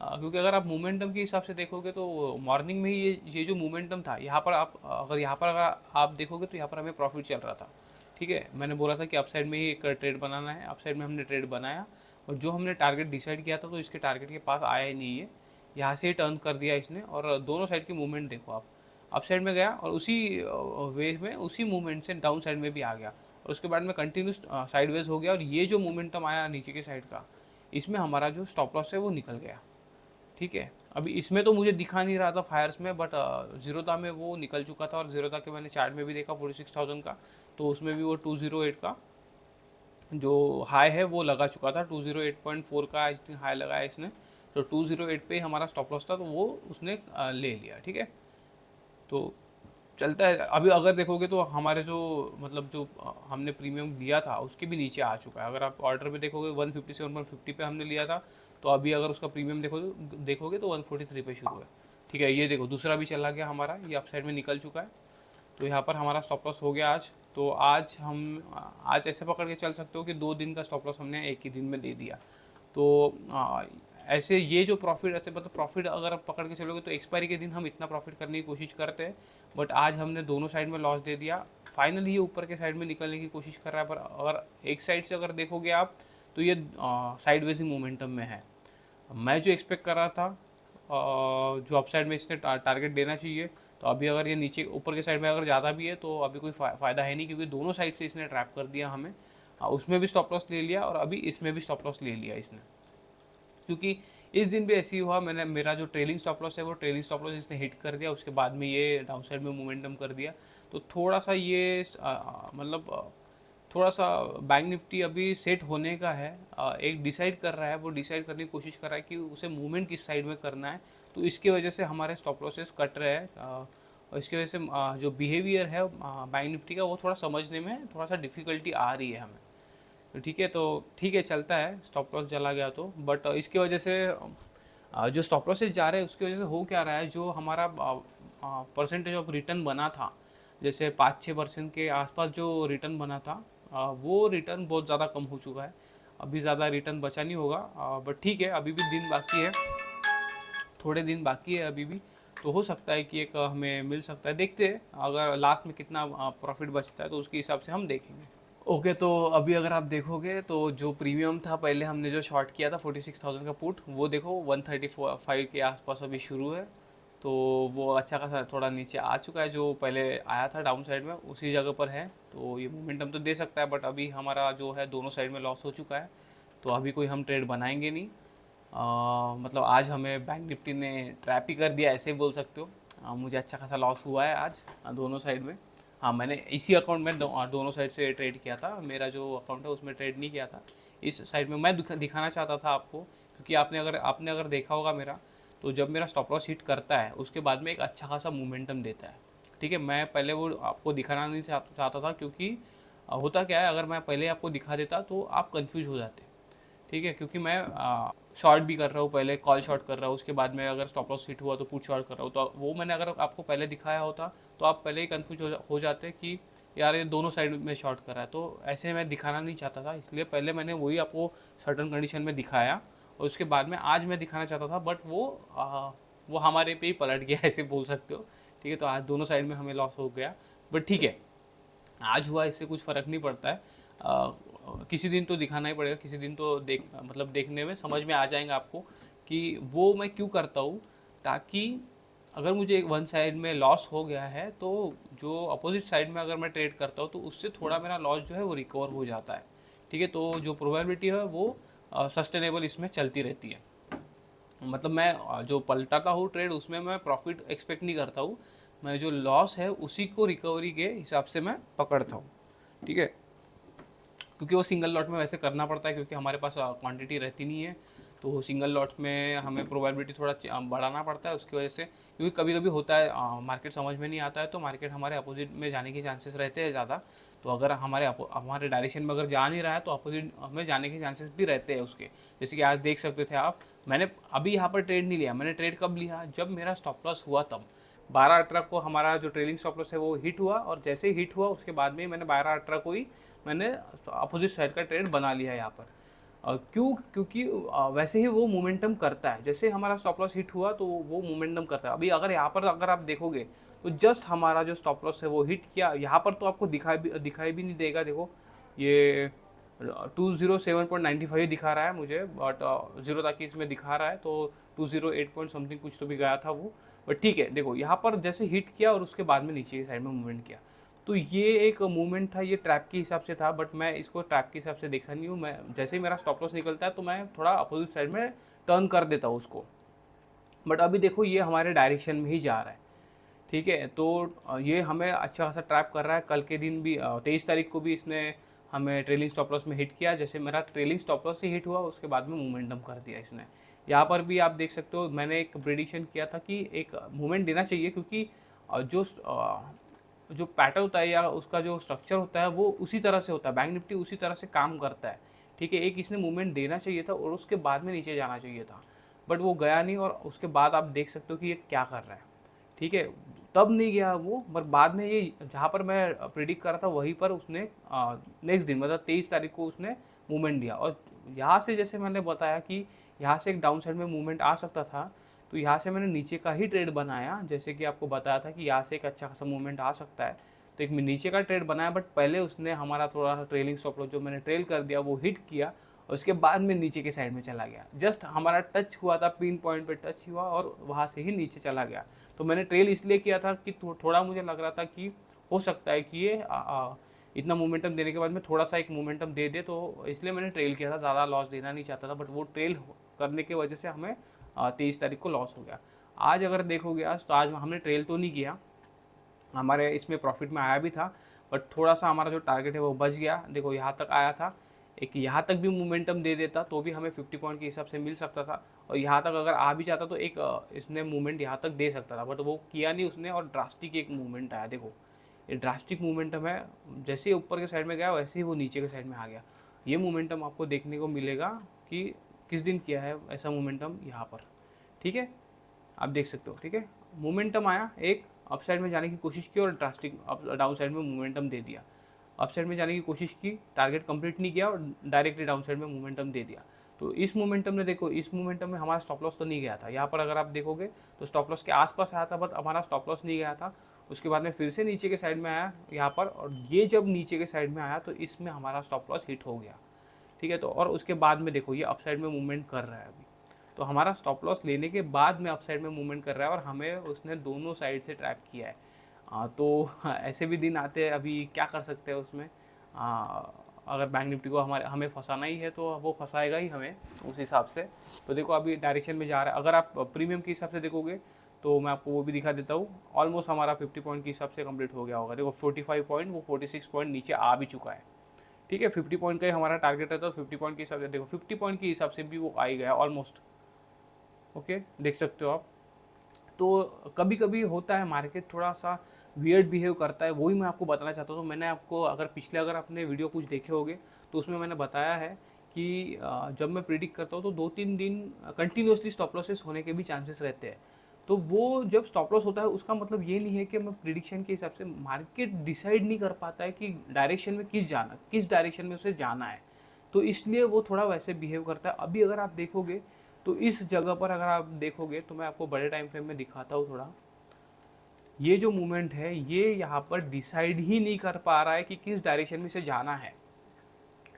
क्योंकि अगर आप मोमेंटम के हिसाब से देखोगे तो मॉर्निंग में ही ये जो मोमेंटम था, यहाँ पर अगर आप देखोगे तो यहाँ पर हमें प्रॉफिट चल रहा था। ठीक है, मैंने बोला था कि अप साइड में ही एक ट्रेड बनाना है, अप साइड में हमने ट्रेड बनाया, और जो हमने टारगेट डिसाइड किया था तो इसके टारगेट के पास आया ही नहीं है। यहाँ से ही टर्न कर दिया इसने, और दोनों साइड की मूवमेंट देखो आप, अप साइड में गया और उसी वे में उसी मूवमेंट से डाउन साइड में भी आ गया, और उसके बाद में कंटिन्यूस साइडवेज हो गया। और ये जो मोमेंटम आया नीचे के साइड का, इसमें हमारा जो स्टॉप लॉस है वो निकल गया। ठीक है, अभी इसमें तो मुझे दिखा नहीं रहा था फायर्स में, बट जीरोधा में वो निकल चुका था। और जीरोधा के मैंने चार्ट में भी देखा 46,000 का, तो उसमें भी वो 208 का जो हाई है वो लगा चुका था। 208.4 का आई थिंक हाई लगाया इसने, तो 208 पे हमारा स्टॉप लॉस था, तो वो उसने ले लिया। ठीक है, तो चलता है। अभी अगर देखोगे तो हमारे जो मतलब जो हमने प्रीमियम दिया था उसके भी नीचे आ चुका है। अगर आप ऑर्डर पे देखोगे 157.50 पे हमने लिया था, तो अभी अगर उसका प्रीमियम देखोगे तो 143 पे शुरू है। ठीक है, ये देखो दूसरा भी चला गया हमारा, ये अप साइड में निकल चुका है। तो यहाँ पर हमारा स्टॉप लॉस हो गया आज। तो आज ऐसे पकड़ के चल सकते हो कि 2 दिन का स्टॉप लॉस हमने एक ही दिन में दे दिया। तो ऐसे ये जो प्रॉफिट, ऐसे मतलब प्रॉफिट अगर आप पकड़ के चलोगे तो एक्सपायरी के दिन हम इतना प्रॉफिट करने की कोशिश करते हैं, बट आज हमने दोनों साइड में लॉस दे दिया। फाइनली ये ऊपर के साइड में निकलने की कोशिश कर रहा है, पर अगर एक साइड से अगर देखोगे आप तो ये साइडवेज ही मोमेंटम में है। मैं जो एक्सपेक्ट कर रहा था जो अप साइड में इसने टारगेट देना चाहिए, तो अभी अगर ये नीचे ऊपर के साइड में अगर ज़्यादा भी है तो अभी कोई फ़ायदा है नहीं, क्योंकि दोनों साइड से इसने ट्रैप कर दिया हमें। उसमें भी स्टॉप लॉस ले लिया और अभी इसमें भी स्टॉप लॉस ले लिया इसने। क्योंकि इस दिन भी ऐसे ही हुआ, मेरा जो ट्रेलिंग स्टॉप लॉस है वो ट्रेलिंग स्टॉप लॉस इसने हिट कर दिया, उसके बाद में ये डाउन साइड में मोमेंटम कर दिया। तो थोड़ा सा ये मतलब थोड़ा सा बैंक निफ्टी अभी सेट होने का है, एक डिसाइड कर रहा है, वो डिसाइड करने की कोशिश कर रहा है कि उसे मूवमेंट किस साइड में करना है। तो इसकी वजह से हमारे स्टॉप लॉसेस कट रहे हैं, और इसकी वजह से जो बिहेवियर है बैंक निफ्टी का वो थोड़ा समझने में थोड़ा सा डिफ़िकल्टी आ रही है हमें। तो ठीक है चलता है, स्टॉप लॉस चला गया तो, बट इसकी वजह से जो स्टॉप लॉसेस जा रहे हैं उसकी वजह से हो क्या रहा है, जो हमारा परसेंटेज ऑफ रिटर्न बना था, जैसे 5-6% के आसपास जो रिटर्न बना था, वो रिटर्न बहुत ज़्यादा कम हो चुका है। अभी ज़्यादा रिटर्न बचा नहीं होगा, बट ठीक है, अभी भी दिन बाकी है, थोड़े दिन बाकी है अभी भी, तो हो सकता है कि एक हमें मिल सकता है। देखते हैं अगर लास्ट में कितना प्रॉफिट बचता है, तो उसके हिसाब से हम देखेंगे। ओके, तो अभी अगर आप देखोगे तो जो प्रीमियम था, पहले हमने जो शॉर्ट किया था 46,000 का पुट, वो देखो 135 के आसपास अभी शुरू है। तो वो अच्छा खासा थोड़ा नीचे आ चुका है, जो पहले आया था डाउन साइड में उसी जगह पर है। तो ये मोमेंटम तो दे सकता है, बट अभी हमारा जो है दोनों साइड में लॉस हो चुका है, तो अभी कोई हम ट्रेड बनाएंगे नहीं। मतलब आज हमें बैंक निफ्टी ने ट्रैप ही कर दिया, ऐसे ही बोल सकते हो। मुझे अच्छा खासा लॉस हुआ है आज दोनों साइड में। हाँ, मैंने इसी अकाउंट में दोनों साइड से ट्रेड किया था, मेरा जो अकाउंट है उसमें ट्रेड नहीं किया था। इस साइड में मैं दिखाना चाहता था आपको, क्योंकि आपने अगर देखा होगा मेरा, तो जब मेरा स्टॉप लॉस हिट करता है उसके बाद में एक अच्छा खासा मोमेंटम देता है। ठीक है, मैं पहले वो आपको दिखाना नहीं चाहता था, क्योंकि होता क्या है, अगर मैं पहले आपको दिखा देता तो आप कंफ्यूज हो जाते। ठीक है, क्योंकि मैं शॉर्ट भी कर रहा हूँ, पहले कॉल शॉर्ट कर रहा हूँ, उसके बाद में अगर स्टॉप लॉस हिट हुआ तो पुट शॉर्ट कर रहा हूँ। तो वो मैंने अगर आपको पहले दिखाया होता तो आप पहले ही कंफ्यूज हो जाते कि यार ये दोनों साइड में शॉर्ट कर रहा है। तो ऐसे मैं दिखाना नहीं चाहता था, इसलिए पहले मैंने वही आपको सर्टन कंडीशन में दिखाया, और उसके बाद में आज मैं दिखाना चाहता था, बट वो हमारे पे ही पलट गया, ऐसे बोल सकते हो। ठीक है, तो आज दोनों साइड में हमें लॉस हो गया, बट ठीक है, आज हुआ, इससे कुछ फ़र्क नहीं पड़ता है। किसी दिन तो दिखाना ही पड़ेगा, किसी दिन तो देखने में समझ में आ जाएगा आपको कि वो मैं क्यों करता हूँ, ताकि अगर मुझे एक वन साइड में लॉस हो गया है, तो जो अपोजिट साइड में अगर मैं ट्रेड करता हूँ तो उससे थोड़ा मेरा लॉस जो है वो रिकवर हो जाता है। ठीक है, तो जो प्रोबेबिलिटी है वो सस्टेनेबल इसमें चलती रहती है। मतलब मैं जो पलटाता हूँ ट्रेड, उसमें मैं प्रॉफिट एक्सपेक्ट नहीं करता हूँ, मैं जो लॉस है उसी को रिकवरी के हिसाब से मैं पकड़ता हूँ। ठीक है, क्योंकि वो सिंगल लॉट में वैसे करना पड़ता है, क्योंकि हमारे पास क्वांटिटी रहती नहीं है, तो सिंगल लॉट में हमें प्रोबेबिलिटी थोड़ा बढ़ाना पड़ता है उसकी वजह से। क्योंकि कभी कभी होता है मार्केट समझ में नहीं आता है, तो मार्केट हमारे अपोजिट में जाने के चांसेस रहते हैं ज़्यादा। तो अगर हमारे डायरेक्शन में अगर जा नहीं रहा है, तो अपोजिट में जाने के चांसेस भी रहते हैं उसके। जैसे कि आज देख सकते थे आप, मैंने अभी यहाँ पर ट्रेड नहीं लिया, मैंने ट्रेड कब लिया, जब मेरा स्टॉप लॉस हुआ तब 12-18 को हमारा जो ट्रेलिंग स्टॉप लॉस है वो हिट हुआ, और जैसे ही हिट हुआ उसके बाद में मैंने 12-18 को ही मैंने अपोजिट साइड का ट्रेड बना लिया है यहाँ पर। क्यों, क्योंकि वैसे ही वो मोमेंटम करता है, जैसे हमारा स्टॉप लॉस हिट हुआ तो वो मोमेंटम करता है। अभी अगर यहाँ पर अगर आप देखोगे, तो जस्ट हमारा जो स्टॉप लॉस है वो हिट किया, यहाँ पर तो आपको दिखाई भी नहीं देगा। देखो ये 207.95 दिखा रहा है मुझे, बट जीरो ताकि इसमें दिखा रहा है, तो 208 पॉइंट समथिंग कुछ तो भी गया था वो। बट ठीक है, देखो यहाँ पर जैसे हिट किया और उसके बाद में नीचे की साइड में मूवमेंट किया, तो ये एक मूवमेंट था, ये ट्रैप के हिसाब से था, बट मैं इसको ट्रैप के हिसाब से देखा नहीं हूँ। मैं जैसे ही मेरा स्टॉप लॉस निकलता है तो मैं थोड़ा अपोजिट साइड में टर्न कर देता हूँ उसको। बट अभी देखो ये हमारे डायरेक्शन में ही जा रहा है। ठीक है, तो ये हमें अच्छा खासा ट्रैप कर रहा है। कल के दिन भी 23 तारीख को भी इसने हमें ट्रेलिंग स्टॉप लॉस में हिट किया, जैसे मेरा ट्रेलिंग स्टॉप लॉस से हिट हुआ उसके बाद में मोमेंटम कर दिया इसने। यहाँ पर भी आप देख सकते हो, मैंने एक प्रिडिक्शन किया था कि एक मूवमेंट देना चाहिए, क्योंकि जो पैटर्न होता है या उसका जो स्ट्रक्चर होता है वो उसी तरह से होता है, बैंक निफ्टी उसी तरह से काम करता है। ठीक है, एक इसने मूवमेंट देना चाहिए था और उसके बाद में नीचे जाना चाहिए था, बट वो गया नहीं, और उसके बाद आप देख सकते हो कि ये क्या कर रहा है। ठीक है, तब नहीं गया वो, पर बाद में ये जहाँ पर मैं प्रिडिक्ट कर रहा था वहीं पर उसने नेक्स्ट दिन मतलब 23 तारीख को उसने मूवमेंट दिया। और यहाँ से जैसे मैंने बताया कि यहाँ से एक डाउन साइड में मूवमेंट आ सकता था, तो यहाँ से मैंने नीचे का ही ट्रेड बनाया, जैसे कि आपको बताया था कि यहाँ से एक अच्छा खासा मूवमेंट आ सकता है, तो एक नीचे का ट्रेड बनाया। बट पहले उसने हमारा थोड़ा सा ट्रेलिंग स्टॉप लॉस जो मैंने ट्रेल कर दिया वो हिट किया, और उसके बाद में नीचे के साइड में चला गया। जस्ट हमारा टच हुआ था, पिन पॉइंट पे टच हुआ और वहाँ से ही नीचे चला गया। तो मैंने ट्रेल इसलिए किया था कि थोड़ा मुझे लग रहा था कि हो सकता है कि ये इतना मोमेंटम देने के बाद में थोड़ा सा एक मोमेंटम दे दे, तो इसलिए मैंने ट्रेल किया था, ज़्यादा लॉस देना नहीं चाहता था। बट वो ट्रेल करने की वजह से हमें 23 तारीख को लॉस हो गया। आज अगर देखोगे आज, तो आज हमने ट्रेल तो नहीं किया, हमारे इसमें प्रॉफिट में आया भी था, बट थोड़ा सा हमारा जो टारगेट है वो बच गया। देखो यहाँ तक आया था, एक यहाँ तक भी मोमेंटम दे देता तो भी हमें 50 पॉइंट के हिसाब से मिल सकता था, और यहाँ तक अगर आ भी जाता तो एक इसने मूवमेंट यहाँ तक दे सकता था, बट वो किया नहीं उसने, और ड्रास्टिक एक मूवमेंट आया। देखो ये ड्रास्टिक मूवमेंटम है, जैसे ही ऊपर के साइड में गया वैसे ही वो नीचे के साइड में आ गया। ये मोमेंटम आपको देखने को मिलेगा कि किस दिन किया है ऐसा मोमेंटम यहाँ पर, ठीक है, आप देख सकते हो। ठीक है, मोमेंटम आया, एक अप साइड में जाने की कोशिश की और ड्रास्टिक डाउन साइड में मोमेंटम दे दिया। अप साइड में जाने की कोशिश की, टारगेट कंप्लीट नहीं किया और डायरेक्टली डाउन साइड में मोमेंटम दे दिया। तो इस मोमेंटम ने, देखो इस मोमेंटम में हमारा स्टॉप लॉस तो नहीं गया था। यहाँ पर अगर आप देखोगे तो स्टॉप लॉस के आसपास आया था, बट हमारा स्टॉप लॉस नहीं गया था। उसके बाद में फिर से नीचे के साइड में आया यहाँ पर, और ये जब नीचे के साइड में आया तो इसमें हमारा स्टॉप लॉस हिट हो गया। ठीक है, तो और उसके बाद में देखो ये अप साइड में मूवमेंट कर रहा है अभी, तो हमारा स्टॉप लॉस लेने के बाद में अप साइड में मूवमेंट कर रहा है और हमें उसने दोनों साइड से ट्रैप किया है। तो ऐसे भी दिन आते हैं, अभी क्या कर सकते हैं उसमें। अगर बैंक निफ्टी को हमें फंसाना ही है तो वो फंसाएगा ही हमें उस हिसाब से। तो देखो अभी डायरेक्शन में जा रहा है। अगर आप प्रीमियम के हिसाब से देखोगे तो मैं आपको वो भी दिखा देता हूँ, ऑलमोस्ट हमारा 50 पॉइंट के हिसाब से कंप्लीट हो गया होगा। देखो 45 पॉइंट, वो 46 पॉइंट नीचे आ भी चुका है। ठीक है, 50 पॉइंट का ही हमारा टारगेट रहता है, तो 50 पॉइंट के हिसाब से देखो 50 पॉइंट के हिसाब से भी वो आ ही गया ऑलमोस्ट। ओके, देख सकते हो आप। तो कभी कभी होता है मार्केट थोड़ा सा वियर्ड बिहेव करता है, वही मैं आपको बताना चाहता हूँ। तो मैंने आपको अगर आपने वीडियो कुछ देखे होंगे तो उसमें मैंने बताया है कि जब मैं प्रिडिक्ट करता हूँ तो 2-3 दिन कंटिन्यूसली स्टॉप लॉसेस होने के भी चांसेस रहते हैं। तो वो जब स्टॉप लॉस होता है उसका मतलब ये नहीं है कि मैं प्रिडिक्शन के हिसाब से, मार्केट डिसाइड नहीं कर पाता है कि डायरेक्शन में किस डायरेक्शन में उसे जाना है, तो इसलिए वो थोड़ा वैसे बिहेव करता है। अभी अगर आप देखोगे तो इस जगह पर अगर आप देखोगे तो मैं आपको बड़े टाइम फ्रेम में दिखाता हूँ थोड़ा। ये जो मूवमेंट है ये यहाँ पर डिसाइड ही नहीं कर पा रहा है कि किस डायरेक्शन में इसे जाना है,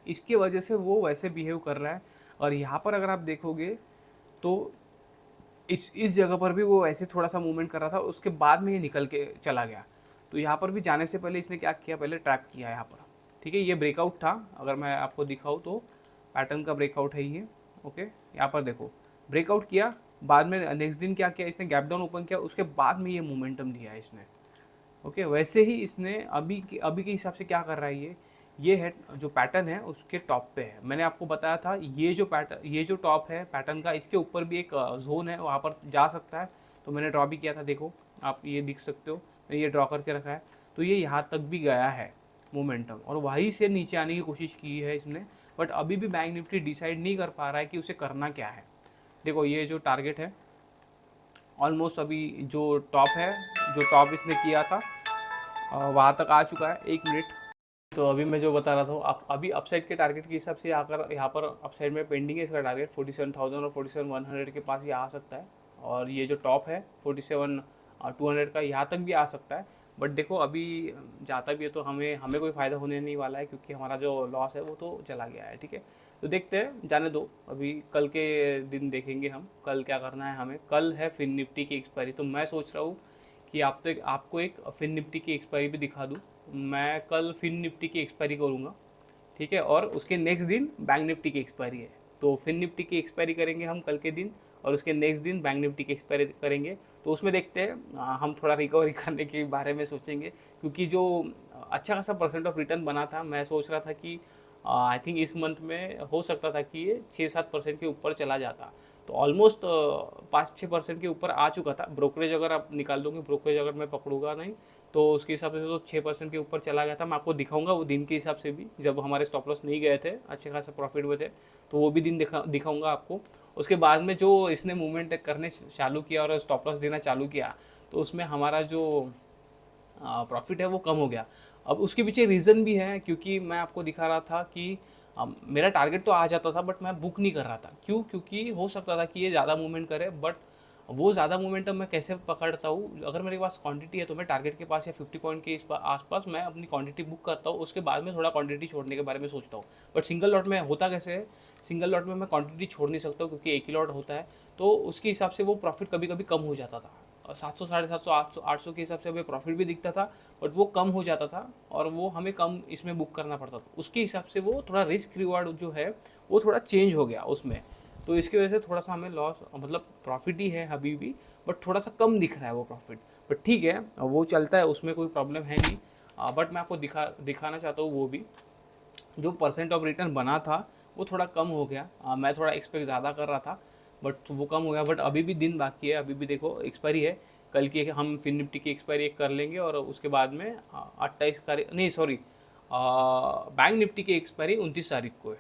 इसकी वजह से वो वैसे बिहेव कर रहा है। और यहाँ पर अगर आप देखोगे तो इस जगह पर भी वो ऐसे थोड़ा सा मूवमेंट कर रहा था, उसके बाद में ये निकल के चला गया। तो यहाँ पर भी जाने से पहले इसने क्या किया, पहले ट्रैप किया यहाँ पर। ठीक है, ये ब्रेकआउट था, अगर मैं आपको दिखाऊँ तो पैटर्न का ब्रेकआउट है ये। ओके, यहाँ पर देखो ब्रेकआउट किया, बाद में नेक्स्ट दिन क्या किया इसने, गैप डाउन ओपन किया, उसके बाद में ये मोमेंटम दिया इसने। ओके, वैसे ही इसने अभी के हिसाब से क्या कर रहा है, ये है जो पैटर्न है उसके टॉप पे है। मैंने आपको बताया था ये जो टॉप है पैटर्न का, इसके ऊपर भी एक जोन है, वहाँ पर जा सकता है। तो मैंने ड्रॉ भी किया था, देखो आप ये देख सकते हो, मैंने ये ड्रॉ करके रखा है। तो ये यहाँ तक भी गया है मोमेंटम, और वहीं से नीचे आने की कोशिश की है इसने, बट अभी भी बैंक निफ्टी डिसाइड नहीं कर पा रहा है कि उसे करना क्या है। देखो ये जो टारगेट है ऑलमोस्ट अभी जो टॉप इसने किया था वहाँ तक आ चुका है। 1 मिनट। तो अभी मैं जो बता रहा था, आप अभी अपसाइड के टारगेट के हिसाब से आकर यहाँ पर अपसाइड में पेंडिंग है इसका टारगेट 47,000 और 47,100 के पास ये आ सकता है। और ये जो टॉप है 47,200 का, यहाँ तक भी आ सकता है। बट देखो अभी जाता भी है तो हमें कोई फ़ायदा होने नहीं वाला है, क्योंकि हमारा जो लॉस है वो तो चला गया है। ठीक है, तो देखते हैं, जाने दो, अभी कल के दिन देखेंगे हम कल क्या करना है हमें। कल है फिन निफ्टी की एक्सपायरी, तो मैं सोच रहा हूँ कि आपको एक फिन निफ्टी की एक्सपायरी भी दिखा दूँ। मैं कल फिन निफ्टी की एक्सपायरी करूँगा, ठीक है, और उसके नेक्स्ट दिन बैंक निफ्टी की एक्सपायरी है। तो फिन निफ्टी की एक्सपायरी करेंगे हम कल के दिन, और उसके नेक्स्ट दिन बैंक निफ्टी की एक्सपायरी करेंगे। तो उसमें देखते हैं हम थोड़ा रिकवरी करने के बारे में सोचेंगे, क्योंकि जो अच्छा खासा परसेंट ऑफ रिटर्न बना था, मैं सोच रहा था कि आई थिंक इस मंथ में हो सकता था कि ये 6-7% के ऊपर चला जाता। तो ऑलमोस्ट 5-6% के ऊपर आ चुका था। ब्रोकरेज अगर आप निकाल दोगे, ब्रोकरेज अगर मैं पकड़ूंगा नहीं तो उसके हिसाब से तो 6% के ऊपर चला गया था। मैं आपको दिखाऊंगा वो दिन के हिसाब से भी, जब हमारे स्टॉप लॉस नहीं गए थे, अच्छे खासा प्रॉफिट में थे, तो वो भी दिन दिखाऊंगा आपको। उसके बाद में जो इसने मूवमेंट करने चालू किया और स्टॉप लॉस देना चालू किया, तो उसमें हमारा जो प्रॉफिट है वो कम हो गया। अब उसके पीछे रीज़न भी है, क्योंकि मैं आपको दिखा रहा था कि मेरा टारगेट तो आ जाता था बट मैं बुक नहीं कर रहा था। क्यों? क्योंकि हो सकता था कि ये ज़्यादा मूवमेंट करे, बट वो ज़्यादा मोमेंटम मैं कैसे पकड़ता हूँ, अगर मेरे पास क्वांटिटी है तो मैं टारगेट के पास या 50 पॉइंट के आसपास मैं अपनी क्वांटिटी बुक करता हूँ, उसके बाद में थोड़ा क्वांटिटी छोड़ने के बारे में सोचता हूँ। बट सिंगल लॉट में होता कैसे है, सिंगल लॉट में मैं क्वांटिटी छोड़ नहीं सकता हूँ, क्योंकि एक ही लॉट होता है, तो उसके हिसाब से वो प्रॉफिट कभी कभी कम हो जाता था। 700, 750, 800 के हिसाब से हमें प्रॉफिट भी दिखता था, बट वो कम हो जाता था और वो हमें कम इसमें बुक करना पड़ता था। उसके हिसाब से वो थोड़ा रिस्क रिवार्ड जो है वो थोड़ा चेंज हो गया उसमें। तो इसकी वजह से थोड़ा सा हमें लॉस, मतलब प्रॉफिट ही है अभी भी, बट थोड़ा सा कम दिख रहा है वो प्रॉफिट। बट ठीक है, वो चलता है, उसमें कोई प्रॉब्लम है नहीं। बट मैं आपको दिखाना चाहता हूँ वो भी जो परसेंट ऑफ रिटर्न बना था वो थोड़ा कम हो गया। मैं थोड़ा एक्सपेक्ट ज़्यादा कर रहा था बट वो कम हो गया। बट अभी भी दिन बाकी है, अभी भी देखो एक्सपायरी है। कल की हम फिन निफ्टी की एक्सपायरी एक कर लेंगे और उसके बाद में 28 तारीख नहीं सॉरी बैंक निफ्टी की एक्सपायरी 29 तारीख को है।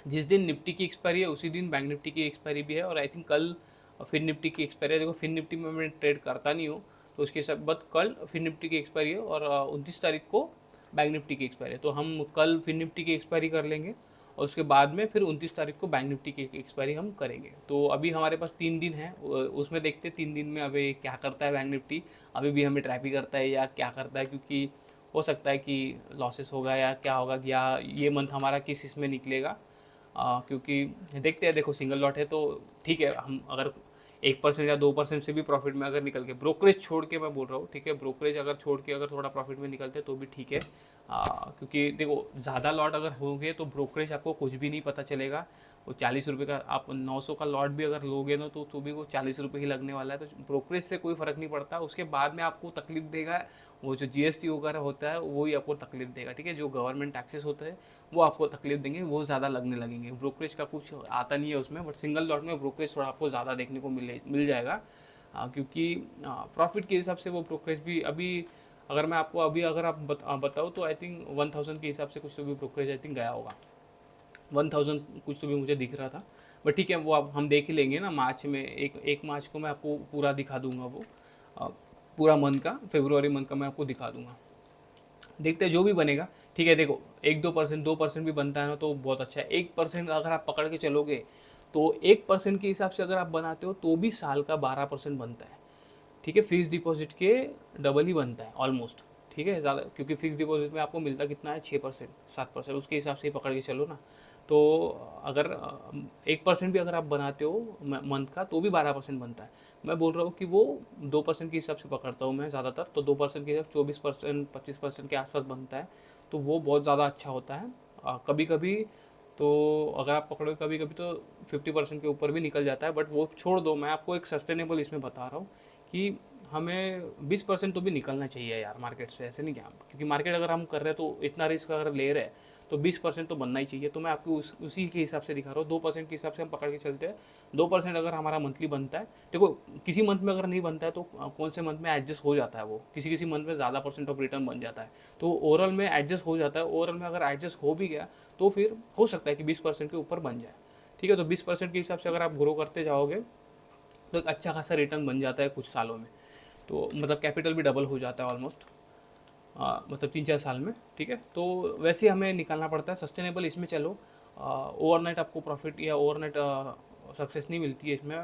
जिस दिन निफ्टी की एक्सपायरी है उसी दिन बैंक निफ्टी की एक्सपायरी भी है और आई थिंक कल फिन निफ्टी की एक्सपायरी है। देखो फिन निफ्टी में मैं ट्रेड करता नहीं हूँ तो उसके सब बट कल फिन निफ्टी की एक्सपायरी है और 29 तारीख को बैंक निफ्टी की एक्सपायरी है। तो हम कल फिन निफ्टी की एक्सपायरी कर लेंगे और उसके बाद में फिर 29 तारीख को बैंक निफ्टी की एक्सपायरी हम करेंगे। तो अभी हमारे पास 3 दिन है, उसमें देखते 3 दिन में अभी क्या करता है बैंक निफ्टी, अभी भी हमें ट्रैप ही करता है या क्या करता है, क्योंकि हो सकता है कि लॉसेस होगा या क्या होगा या ये मंथ हमारा किस इसमें निकलेगा। क्योंकि देखते हैं, देखो सिंगल लॉट है तो ठीक है, हम अगर 1% या 2% से भी प्रॉफिट में अगर निकल के, ब्रोकरेज छोड़ के मैं बोल रहा हूँ, ठीक है, ब्रोकरेज अगर छोड़ के अगर थोड़ा प्रॉफिट में निकलते तो भी ठीक है। क्योंकि देखो ज़्यादा लॉट अगर होंगे तो ब्रोकरेज आपको कुछ भी नहीं पता चलेगा। वो 40 रुपये का आप 900 का लॉट भी अगर लोगे ना तो भी वो 40 रुपये ही लगने वाला है। तो ब्रोकरेज से कोई फ़र्क नहीं पड़ता, उसके बाद में आपको तकलीफ देगा वो जो जीएसटी वगैरह होता है वही आपको तकलीफ देगा, ठीक है। जो गवर्नमेंट टैक्सेस होते हैं वो आपको तकलीफ देंगे, वो ज़्यादा लगने लगेंगे। ब्रोकरेज का कुछ आता नहीं है उसमें, बट सिंगल लॉट में ब्रोकरेज थोड़ा आपको ज़्यादा देखने को मिल जाएगा। क्योंकि प्रॉफिट के हिसाब से वो ब्रोकरेज भी अभी, अगर मैं आपको अभी अगर आप बताऊँ तो आई थिंक 1000 के हिसाब से कुछ तो भी ब्रोकरेज आई थिंक गया होगा, 1000 कुछ तो भी मुझे दिख रहा था। बट ठीक है, वो अब हम देख ही लेंगे ना मार्च में। एक मार्च को मैं आपको पूरा दिखा दूंगा, वो पूरा मंथ का, फरवरी मंथ का मैं आपको दिखा दूंगा। देखते हैं जो भी बनेगा, ठीक है। देखो 1-2% 2% भी बनता है ना तो बहुत अच्छा है। 1% अगर आप पकड़ के चलोगे तो 1% के हिसाब से अगर आप बनाते हो तो भी साल का 12% बनता है, ठीक है। फिक्स डिपॉजिट के डबल ही बनता है ऑलमोस्ट, ठीक है, ज़्यादा, क्योंकि फिक्स डिपॉजिट में आपको मिलता कितना है, 6% 7%, उसके हिसाब से ही पकड़ के चलो ना। तो अगर 1% भी अगर आप बनाते हो मंथ का तो भी 12% बनता है। मैं बोल रहा हूँ कि वो 2% के हिसाब से पकड़ता हूँ मैं ज़्यादातर, तो 2% के हिसाब 24% 25% के आसपास बनता है। तो वो बहुत ज़्यादा अच्छा होता है। कभी कभी तो अगर आप पकड़ो कभी कभी तो 50% के ऊपर भी निकल जाता है, बट वो छोड़ दो। मैं आपको एक सस्टेनेबल इसमें बता रहा हूँ कि हमें 20% तो भी निकलना चाहिए यार मार्केट से, ऐसे नहीं क्या, क्योंकि मार्केट अगर हम कर रहे हैं तो इतना रिस्क अगर ले रहे हैं तो 20% तो बनना ही चाहिए। तो मैं आपको उसी के हिसाब से दिखा रहा हूँ। 2% के हिसाब से हम पकड़ के चलते हैं। 2% अगर हमारा मंथली बनता है, देखो किसी मंथ में अगर नहीं बनता है तो कौन से मंथ में एडजस्ट हो जाता है, वो किसी किसी मंथ में ज़्यादा परसेंट ऑफ रिटर्न बन जाता है, तो ओवरऑल में एडजस्ट हो जाता है। ओवरऑल में अगर एडजस्ट हो भी गया तो फिर हो सकता है कि 20% के ऊपर बन जाए, ठीक है। तो 20% के हिसाब से अगर आप ग्रो करते जाओगे तो एक अच्छा खासा रिटर्न बन जाता है कुछ सालों में। तो मतलब कैपिटल भी डबल हो जाता है ऑलमोस्ट, मतलब 3-4 साल में, ठीक है। तो वैसे हमें निकालना पड़ता है सस्टेनेबल इसमें। चलो ओवरनाइट आपको प्रॉफिट या ओवरनाइट सक्सेस नहीं मिलती है इसमें।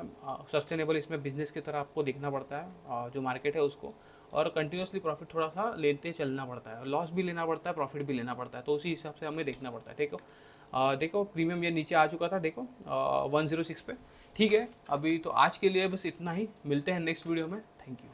सस्टेनेबल इसमें बिजनेस की तरह आपको देखना पड़ता है जो मार्केट है उसको, और कंटिन्यूसली प्रॉफिट थोड़ा सा लेते चलना पड़ता है। लॉस भी लेना पड़ता है, प्रॉफिट भी लेना पड़ता है, तो उसी हिसाब से हमें देखना पड़ता है, ठीक है। देखो प्रीमियम ये नीचे आ चुका था, देखो 106 पे, ठीक है। अभी तो आज के लिए बस इतना ही, मिलते हैं नेक्स्ट वीडियो में। Thank you.